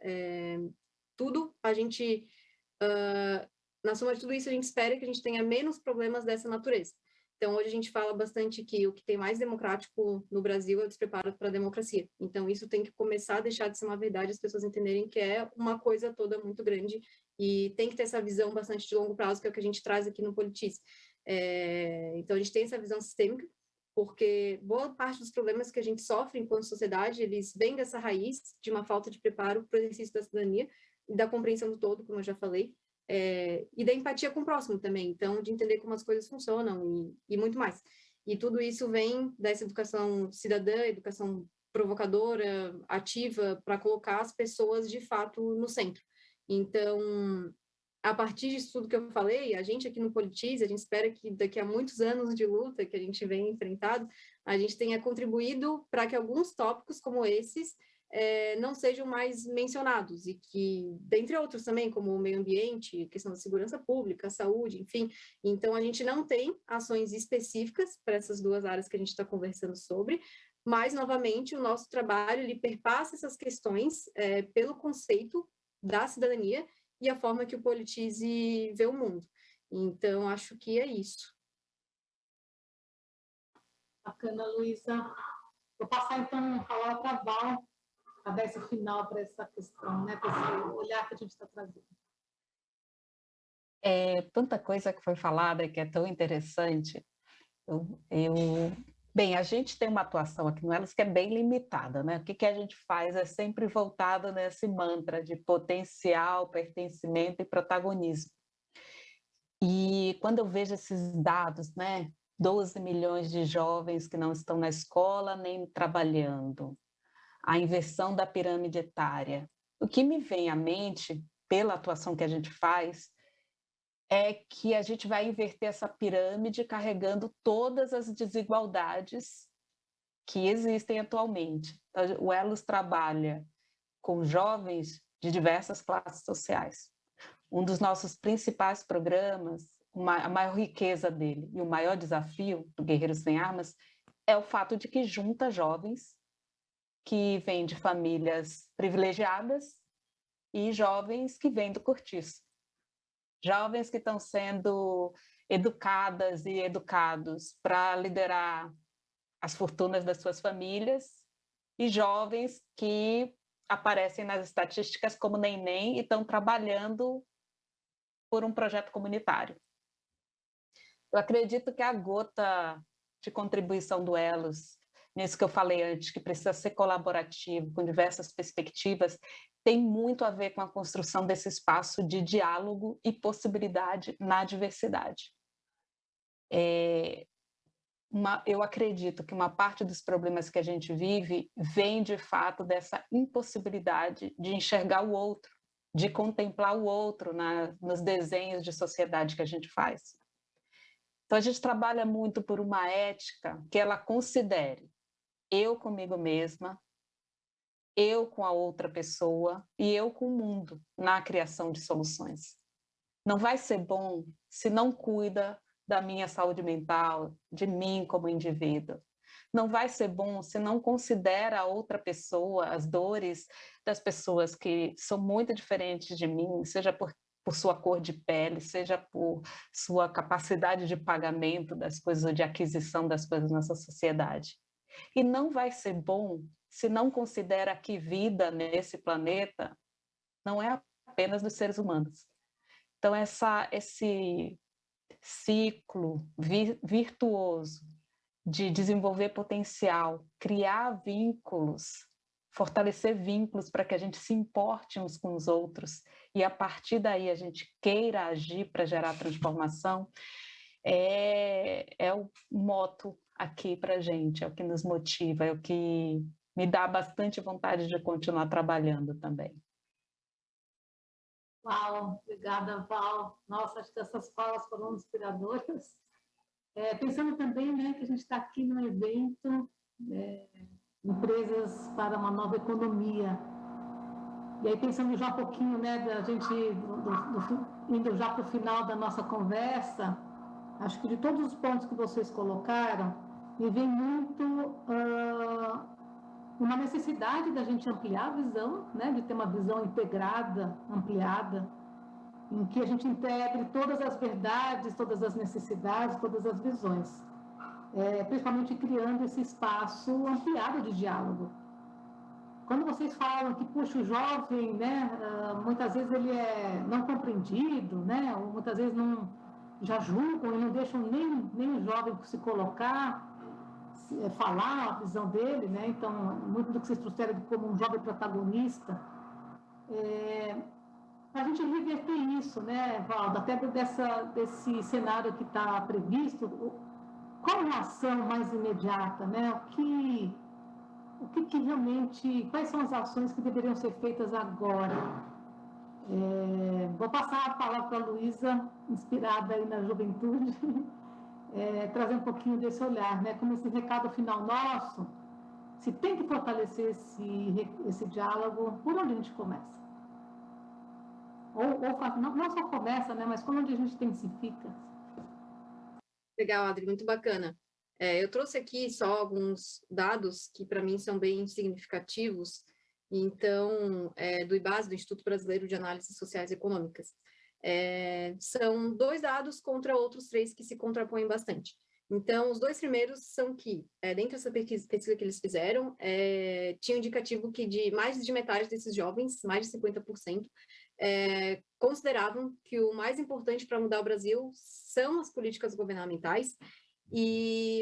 tudo a gente na soma de tudo isso, a gente espera que a gente tenha menos problemas dessa natureza. Então, hoje a gente fala bastante que o que tem mais democrático no Brasil é o despreparo para a democracia. Então, isso tem que começar a deixar de ser uma verdade, as pessoas entenderem que é uma coisa toda muito grande e tem que ter essa visão bastante de longo prazo, que é o que a gente traz aqui no Politize. Então, a gente tem essa visão sistêmica, porque boa parte dos problemas que a gente sofre enquanto sociedade, eles vêm dessa raiz de uma falta de preparo para o exercício da cidadania e da compreensão do todo, como eu já falei, e da empatia com o próximo também, então, de entender como as coisas funcionam e muito mais. E tudo isso vem dessa educação cidadã, educação provocadora, ativa, para colocar as pessoas, de fato, no centro. Então, a partir disso tudo que eu falei, a gente aqui no Politize, a gente espera que daqui a muitos anos de luta que a gente vem enfrentado, a gente tenha contribuído para que alguns tópicos como esses não sejam mais mencionados e que, dentre outros também, como o meio ambiente, questão da segurança pública, saúde, enfim. Então, a gente não tem ações específicas para essas duas áreas que a gente está conversando sobre, mas, novamente, o nosso trabalho, ele perpassa essas questões pelo conceito da cidadania e a forma que o Politize vê o mundo. Então, acho que é isso. Bacana, Luísa. Vou passar, então, a palavra para a Val, para dar esse final para essa questão, né, para esse olhar que a gente está trazendo. Tanta coisa que foi falada que é tão interessante. Bem, a gente tem uma atuação aqui no Elas que é bem limitada, né? O que a gente faz é sempre voltado nesse mantra de potencial, pertencimento e protagonismo. E quando eu vejo esses dados, né? 12 milhões de jovens que não estão na escola nem trabalhando, a inversão da pirâmide etária. O que me vem à mente, pela atuação que a gente faz, é que a gente vai inverter essa pirâmide carregando todas as desigualdades que existem atualmente. Então, o Elos trabalha com jovens de diversas classes sociais. Um dos nossos principais programas, a maior riqueza dele e o maior desafio do Guerreiros Sem Armas é o fato de que junta jovens que vêm de famílias privilegiadas e jovens que vêm do cortiço. Jovens que estão sendo educadas e educados para liderar as fortunas das suas famílias e jovens que aparecem nas estatísticas como neném e estão trabalhando por um projeto comunitário. Eu acredito que a gota de contribuição do Elos, nisso que eu falei antes, que precisa ser colaborativo, com diversas perspectivas, tem muito a ver com a construção desse espaço de diálogo e possibilidade na diversidade. Eu acredito que uma parte dos problemas que a gente vive vem, de fato, dessa impossibilidade de enxergar o outro, de contemplar o outro nos desenhos de sociedade que a gente faz. Então, a gente trabalha muito por uma ética que ela considere eu comigo mesma, eu com a outra pessoa e eu com o mundo na criação de soluções. Não vai ser bom se não cuida da minha saúde mental, de mim como indivíduo. Não vai ser bom se não considera a outra pessoa, as dores das pessoas que são muito diferentes de mim, seja por sua cor de pele, seja por sua capacidade de pagamento das coisas ou de aquisição das coisas nessa sociedade. E não vai ser bom se não considera que vida nesse planeta não é apenas dos seres humanos. Então, esse ciclo virtuoso de desenvolver potencial, criar vínculos, fortalecer vínculos para que a gente se importe uns com os outros e, a partir daí, a gente queira agir para gerar transformação, é o moto aqui para a gente, é o que nos motiva, é o que me dá bastante vontade de continuar trabalhando também. Uau, obrigada, Val. Nossa, acho que essas falas foram inspiradoras. Pensando também, né, que a gente está aqui no evento Empresas para uma Nova Economia. E aí, pensando já um pouquinho, né, da gente, indo já para o final da nossa conversa, acho que de todos os pontos que vocês colocaram, me vem muito uma necessidade da gente ampliar a visão, né, de ter uma visão integrada, ampliada, em que a gente integre todas as verdades, todas as necessidades, todas as visões, principalmente criando esse espaço ampliado de diálogo. Quando vocês falam que, puxa, o jovem, né, muitas vezes ele é não compreendido, né, ou muitas vezes não, já julgam e não deixam nem o jovem se colocar, falar a visão dele, né, então, muito do que vocês trouxeram como um jovem protagonista, a gente reverter isso, né, Valdo, até desse cenário que está previsto, qual é a ação mais imediata, né, o que realmente, quais são as ações que deveriam ser feitas agora? Vou passar a palavra para a Luísa, inspirada aí na juventude, trazer um pouquinho desse olhar, né? Como esse recado final nosso, se tem que fortalecer esse diálogo, por onde a gente começa? Ou não só começa, né? Mas por onde a gente intensifica? Legal, Adri, muito bacana. Eu trouxe aqui só alguns dados que para mim são bem significativos, então, do IBASE, do Instituto Brasileiro de Análises Sociais e Econômicas. São 2 dados contra outros 3 que se contrapõem bastante. Então, os 2 primeiros são que, dentro dessa pesquisa que eles fizeram, tinha um indicativo que de mais de metade desses jovens, mais de 50%, consideravam que o mais importante para mudar o Brasil são as políticas governamentais,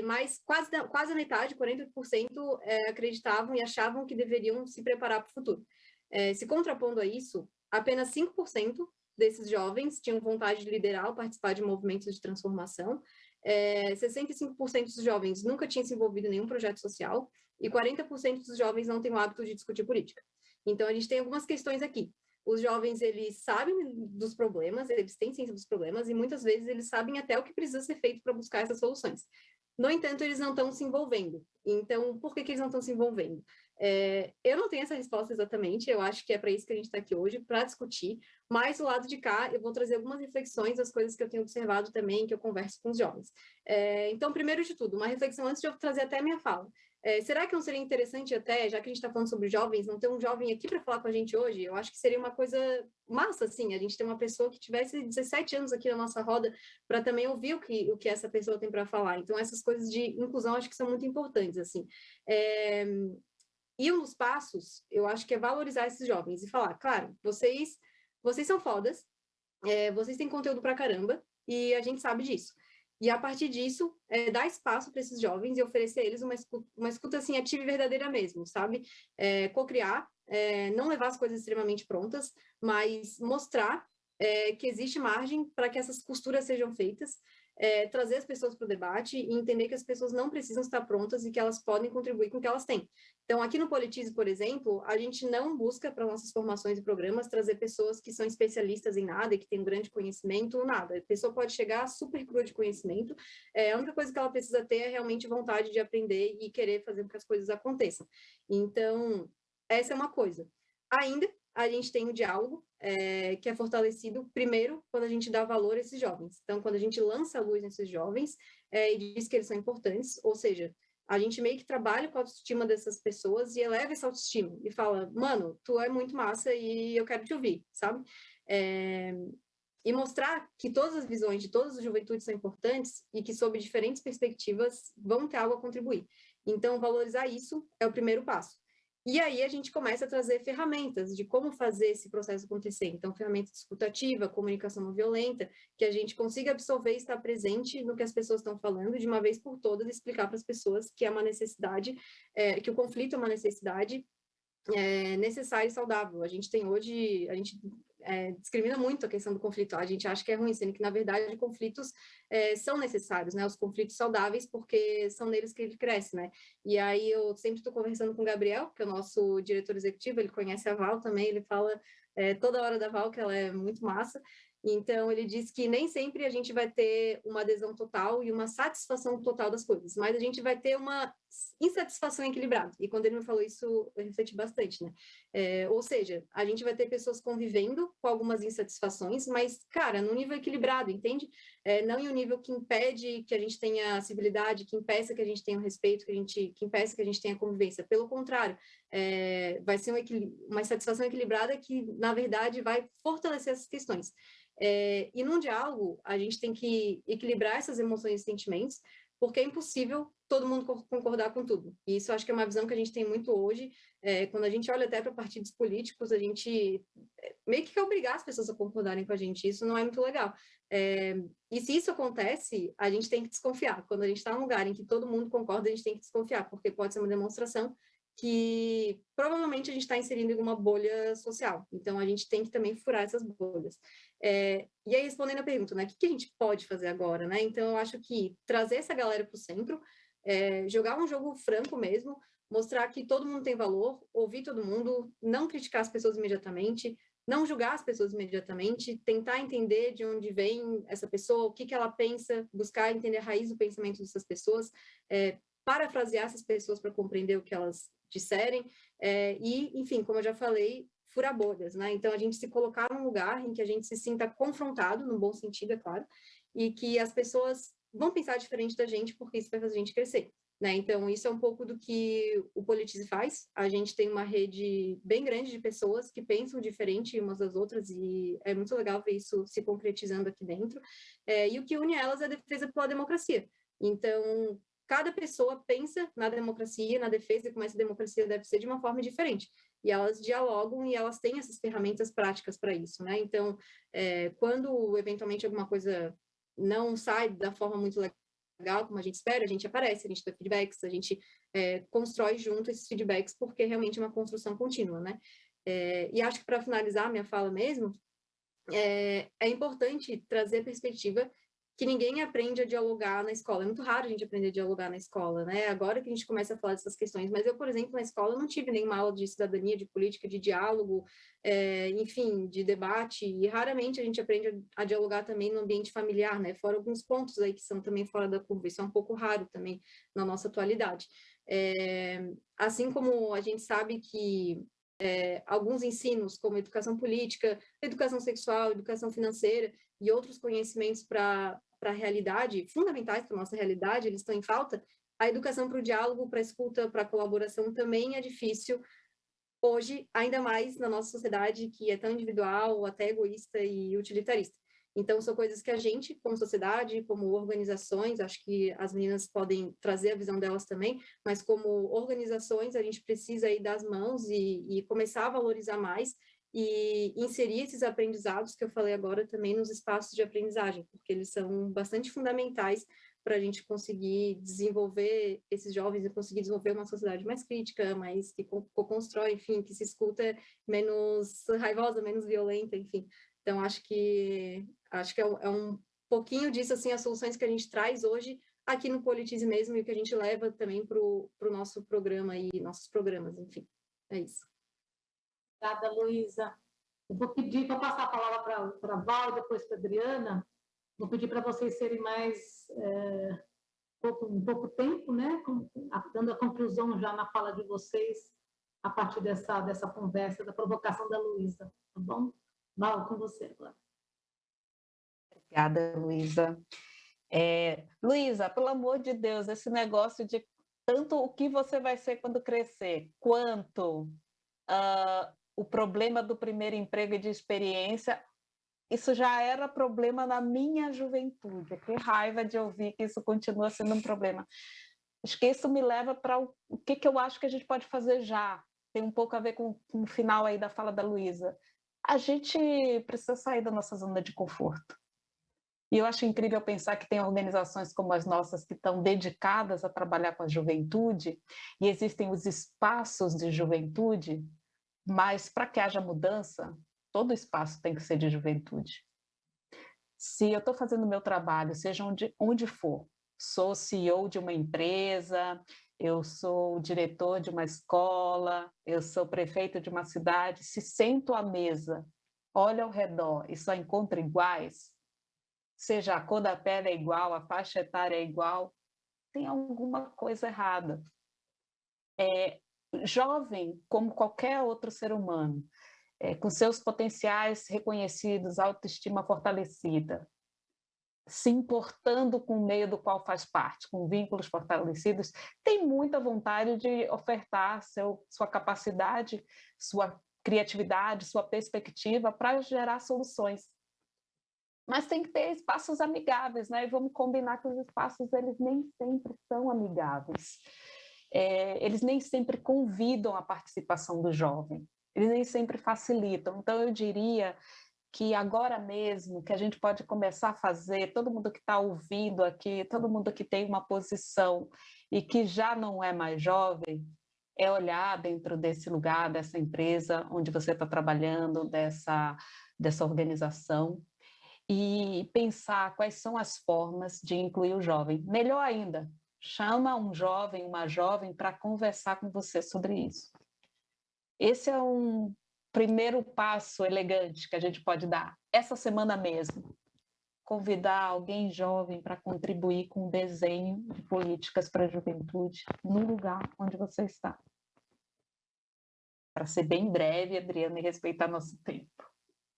mas quase a metade, 48%, acreditavam e achavam que deveriam se preparar para o futuro. Se contrapondo a isso, apenas 5% desses jovens tinham vontade de liderar ou participar de movimentos de transformação, 65% dos jovens nunca tinham se envolvido em nenhum projeto social e 40% dos jovens não têm o hábito de discutir política. Então, a gente tem algumas questões aqui. Os jovens, eles sabem dos problemas, eles têm ciência dos problemas e muitas vezes eles sabem até o que precisa ser feito para buscar essas soluções. No entanto, eles não estão se envolvendo. Então, por que eles não estão se envolvendo? Eu não tenho essa resposta exatamente, eu acho que é para isso que a gente está aqui hoje, para discutir, mas do lado de cá eu vou trazer algumas reflexões das coisas que eu tenho observado também, que eu converso com os jovens. Então, primeiro de tudo, uma reflexão antes de eu trazer até a minha fala. Será que não seria interessante até, já que a gente está falando sobre jovens, não ter um jovem aqui para falar com a gente hoje? Eu acho que seria uma coisa massa, assim, a gente ter uma pessoa que tivesse 17 anos aqui na nossa roda para também ouvir o que essa pessoa tem para falar. Então, essas coisas de inclusão acho que são muito importantes, assim. E um dos passos, eu acho que é valorizar esses jovens e falar, claro, vocês são fodas, vocês têm conteúdo pra caramba e a gente sabe disso. E a partir disso, dar espaço para esses jovens e oferecer a eles uma escuta assim, ativa e verdadeira mesmo, sabe? Cocriar, não levar as coisas extremamente prontas, mas mostrar que existe margem para que essas costuras sejam feitas, trazer as pessoas para o debate e entender que as pessoas não precisam estar prontas e que elas podem contribuir com o que elas têm. Então, aqui no Politize, por exemplo, a gente não busca para nossas formações e programas trazer pessoas que são especialistas em nada e que têm um grande conhecimento, nada. A pessoa pode chegar super crua de conhecimento, a única coisa que ela precisa ter é realmente vontade de aprender e querer fazer com que as coisas aconteçam. Então, essa é uma coisa. Ainda, a gente tem o diálogo, que é fortalecido, primeiro, quando a gente dá valor a esses jovens. Então, quando a gente lança a luz nesses jovens e diz que eles são importantes, ou seja, a gente meio que trabalha com a autoestima dessas pessoas e eleva essa autoestima e fala, mano, tu é muito massa e eu quero te ouvir, sabe? E mostrar que todas as visões de todas as juventudes são importantes e que, sob diferentes perspectivas, vão ter algo a contribuir. Então, valorizar isso é o primeiro passo. E aí a gente começa a trazer ferramentas de como fazer esse processo acontecer. Então, ferramenta discutativa, comunicação não violenta, que a gente consiga absorver e estar presente no que as pessoas estão falando, de uma vez por todas, explicar para as pessoas que é uma necessidade, que o conflito é uma necessidade necessária e saudável. A gente tem hoje, a gente discrimina muito a questão do conflito. A gente acha que é ruim, sendo que, na verdade, conflitos são necessários, né? Os conflitos saudáveis, porque são neles que ele cresce, né? E aí eu sempre estou conversando com o Gabriel, que é o nosso diretor executivo, ele conhece a Val também, ele fala toda hora da Val, que ela é muito massa. Então, ele diz que nem sempre a gente vai ter uma adesão total e uma satisfação total das coisas, mas a gente vai ter uma insatisfação equilibrada. E quando ele me falou isso, eu refleti bastante, né? Ou seja, a gente vai ter pessoas convivendo com algumas insatisfações, mas, cara, num nível equilibrado, entende? Não em um nível que impede que a gente tenha civilidade, que impeça que a gente tenha o respeito, que impeça que a gente tenha convivência. Pelo contrário, vai ser uma satisfação equilibrada que, na verdade, vai fortalecer essas questões. E num diálogo, a gente tem que equilibrar essas emoções e sentimentos, porque é impossível todo mundo concordar com tudo. E isso acho que é uma visão que a gente tem muito hoje. Quando a gente olha até para partidos políticos, a gente meio que quer obrigar as pessoas a concordarem com a gente. Isso não é muito legal. E se isso acontece, a gente tem que desconfiar. Quando a gente está num lugar em que todo mundo concorda, a gente tem que desconfiar, porque pode ser uma demonstração que provavelmente a gente está inserindo em uma bolha social. Então, a gente tem que também furar essas bolhas. E aí, respondendo a pergunta, né, o que a gente pode fazer agora, né? Então, eu acho que trazer essa galera para o centro, jogar um jogo franco mesmo, mostrar que todo mundo tem valor, ouvir todo mundo, não criticar as pessoas imediatamente, não julgar as pessoas imediatamente, tentar entender de onde vem essa pessoa, o que ela pensa, buscar entender a raiz do pensamento dessas pessoas, parafrasear essas pessoas para compreender o que elas disserem, e, enfim, como eu já falei, furar bolhas, né? Então, a gente se colocar num lugar em que a gente se sinta confrontado, no bom sentido, é claro, e que as pessoas vão pensar diferente da gente, porque isso vai fazer a gente crescer, né? Então, isso é um pouco do que o Politize faz. A gente tem uma rede bem grande de pessoas que pensam diferente umas das outras, e é muito legal ver isso se concretizando aqui dentro. E o que une elas é a defesa pela democracia. Então, cada pessoa pensa na democracia, na defesa de como essa democracia deve ser de uma forma diferente. E elas dialogam e elas têm essas ferramentas práticas para isso, né? Então, quando eventualmente alguma coisa não sai da forma muito legal, como a gente espera, a gente aparece, a gente dá feedbacks, a gente constrói junto esses feedbacks, porque realmente é uma construção contínua, né? E acho que para finalizar minha fala mesmo, é importante trazer a perspectiva que ninguém aprende a dialogar na escola. É muito raro a gente aprender a dialogar na escola, né? Agora que a gente começa a falar dessas questões. Mas eu, por exemplo, na escola não tive nenhuma aula de cidadania, de política, de diálogo, enfim, de debate. E raramente a gente aprende a dialogar também no ambiente familiar, né? Fora alguns pontos aí que são também fora da curva. Isso é um pouco raro também na nossa atualidade. Assim como a gente sabe que alguns ensinos, como educação política, educação sexual, educação financeira e outros conhecimentos para a realidade, fundamentais para a nossa realidade, eles estão em falta, a educação para o diálogo, para a escuta, para a colaboração também é difícil hoje, ainda mais na nossa sociedade que é tão individual, até egoísta e utilitarista. Então, são coisas que a gente, como sociedade, como organizações, acho que as meninas podem trazer a visão delas também, mas como organizações, a gente precisa aí dar as mãos e começar a valorizar mais e inserir esses aprendizados que eu falei agora também nos espaços de aprendizagem, porque eles são bastante fundamentais para a gente conseguir desenvolver esses jovens e conseguir desenvolver uma sociedade mais crítica, mais que co-constrói, enfim, que se escuta menos raivosa, menos violenta, enfim. Então, acho que é um pouquinho disso, assim, as soluções que a gente traz hoje aqui no Politize mesmo e o que a gente leva também para o nosso programa e nossos programas, enfim. É isso. Obrigada, Luísa. Eu vou passar a palavra para a Val e depois para a Adriana. Vou pedir para vocês serem mais um pouco tempo, né? Dando a conclusão já na fala de vocês, a partir dessa conversa, da provocação da Luísa, tá bom? Val, com você agora. Obrigada, Luísa. Luísa, pelo amor de Deus, esse negócio de tanto o que você vai ser quando crescer, quanto o problema do primeiro emprego e de experiência, isso já era problema na minha juventude. Que raiva de ouvir que isso continua sendo um problema. Acho que isso me leva para o que eu acho que a gente pode fazer já. Tem um pouco a ver com o final aí da fala da Luísa. A gente precisa sair da nossa zona de conforto. E eu acho incrível pensar que tem organizações como as nossas que estão dedicadas a trabalhar com a juventude, e existem os espaços de juventude, mas para que haja mudança, todo espaço tem que ser de juventude. Se eu estou fazendo o meu trabalho, seja onde for, sou CEO de uma empresa, eu sou diretor de uma escola, eu sou prefeito de uma cidade, se sento à mesa, olho ao redor e só encontro iguais, seja a cor da pele é igual, a faixa etária é igual, tem alguma coisa errada. Jovem, como qualquer outro ser humano, com seus potenciais reconhecidos, autoestima fortalecida, se importando com o meio do qual faz parte, com vínculos fortalecidos, tem muita vontade de ofertar sua capacidade, sua criatividade, sua perspectiva para gerar soluções. Mas tem que ter espaços amigáveis, né? E vamos combinar que os espaços eles nem sempre são amigáveis. Eles nem sempre convidam a participação do jovem, eles nem sempre facilitam. Então, eu diria que agora mesmo que a gente pode começar a fazer, todo mundo que está ouvindo aqui, todo mundo que tem uma posição e que já não é mais jovem, é olhar dentro desse lugar, dessa empresa onde você está trabalhando, dessa organização, e pensar quais são as formas de incluir o jovem. Melhor ainda, chama um jovem, uma jovem para conversar com você sobre isso. Esse é um primeiro passo elegante que a gente pode dar, essa semana mesmo. Convidar alguém jovem para contribuir com o desenho de políticas para a juventude no lugar onde você está. Para ser bem breve, Adriana, e respeitar nosso tempo.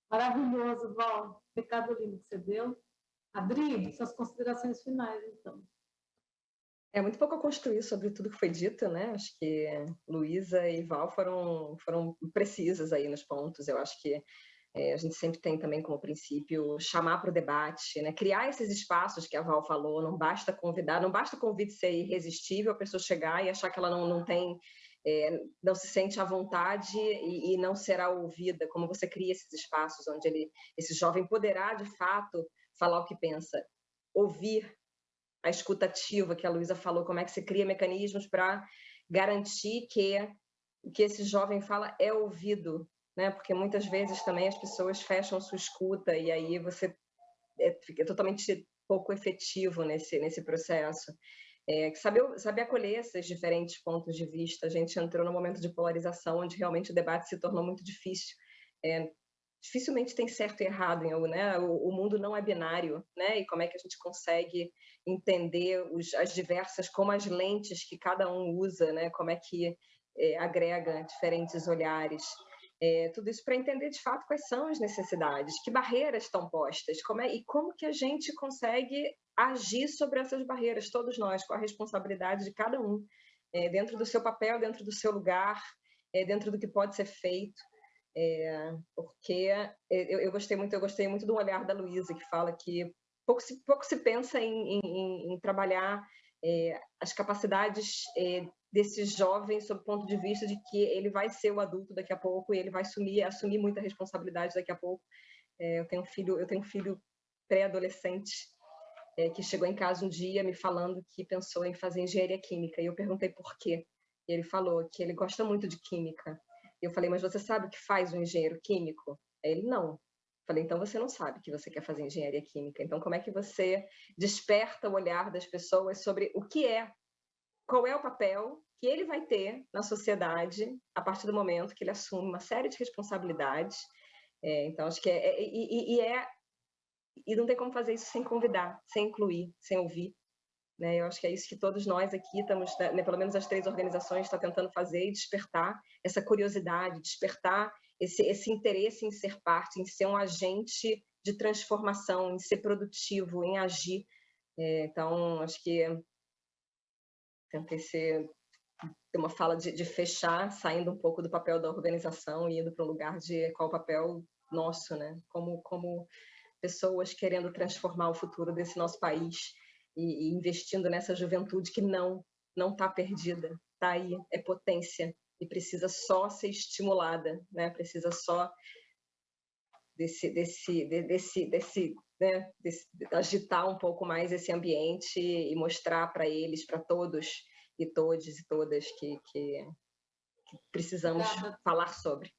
Maravilhoso, Val. Recado lindo que você deu. Adri, suas considerações finais, então. É muito pouco a construir sobre tudo que foi dito, né? Acho que Luísa e Val foram precisas aí nos pontos. Eu acho que a gente sempre tem também como princípio chamar para o debate, né? Criar esses espaços que a Val falou. Não basta convidar, não basta o convite ser irresistível, a pessoa chegar e achar que ela não se sente à vontade e não será ouvida. Como você cria esses espaços onde esse jovem poderá, de fato, falar o que pensa, ouvir a escutativa que a Luísa falou, como é que você cria mecanismos para garantir que o que esse jovem fala é ouvido, né? Porque muitas vezes também as pessoas fecham sua escuta e aí você fica totalmente pouco efetivo nesse processo. Saber acolher esses diferentes pontos de vista. A gente entrou num momento de polarização onde realmente o debate se tornou muito difícil. Dificilmente tem certo e errado, né? O mundo não é binário, né? E como é que a gente consegue entender como as lentes que cada um usa, né? Como é que agrega diferentes olhares. Tudo isso para entender de fato quais são as necessidades, que barreiras estão postas, como que a gente consegue agir sobre essas barreiras, todos nós, com a responsabilidade de cada um, dentro do seu papel, dentro do seu lugar, dentro do que pode ser feito. Porque eu gostei muito do olhar da Luísa, que fala que pouco se pensa em trabalhar as capacidades desse jovem sob o ponto de vista de que ele vai ser o adulto daqui a pouco e ele vai assumir muita responsabilidade daqui a pouco. Eu tenho um filho pré-adolescente que chegou em casa um dia me falando que pensou em fazer engenharia química, e eu perguntei por quê. E ele falou que ele gosta muito de química. Eu falei, mas você sabe o que faz um engenheiro químico? Aí ele, não. Falei, então você não sabe que você quer fazer engenharia química. Então, como é que você desperta o olhar das pessoas sobre o que qual é o papel que ele vai ter na sociedade a partir do momento que ele assume uma série de responsabilidades? Então, acho que e não tem como fazer isso sem convidar, sem incluir, sem ouvir. Né? Eu acho que é isso que todos nós aqui estamos, né, pelo menos as 3 organizações estão tentando fazer, e despertar essa curiosidade, despertar esse interesse em ser parte, em ser um agente de transformação, em ser produtivo, em agir. Então, acho que tentei ter uma fala de fechar, saindo um pouco do papel da organização e indo para um lugar de qual o papel nosso, né? Como pessoas querendo transformar o futuro desse nosso país e investindo nessa juventude que não está perdida, está aí, é potência e precisa só ser estimulada, né? Precisa só agitar um pouco mais esse ambiente e mostrar para eles, para todos e todes e todas que precisamos falar sobre.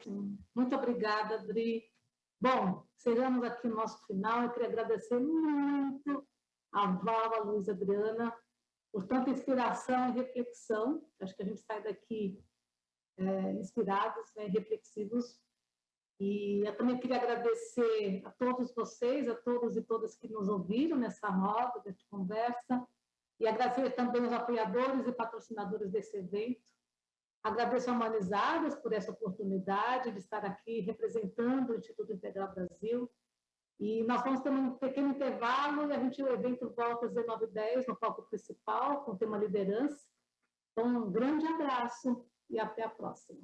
Sim. Muito obrigada, Adri. Bom, chegamos aqui no nosso final. Eu queria agradecer muito a Val, a Luísa, a Adriana, por tanta inspiração e reflexão. Acho que a gente sai daqui inspirados, né, reflexivos. E eu também queria agradecer a todos vocês, a todos e todas que nos ouviram nessa roda, dessa conversa, e agradecer também aos apoiadores e patrocinadores desse evento. Agradeço a Humanizadas por essa oportunidade de estar aqui representando o Instituto Integral Brasil. E nós vamos ter um pequeno intervalo e o evento volta às 19h10 no palco principal, com o tema liderança. Então, um grande abraço e até a próxima.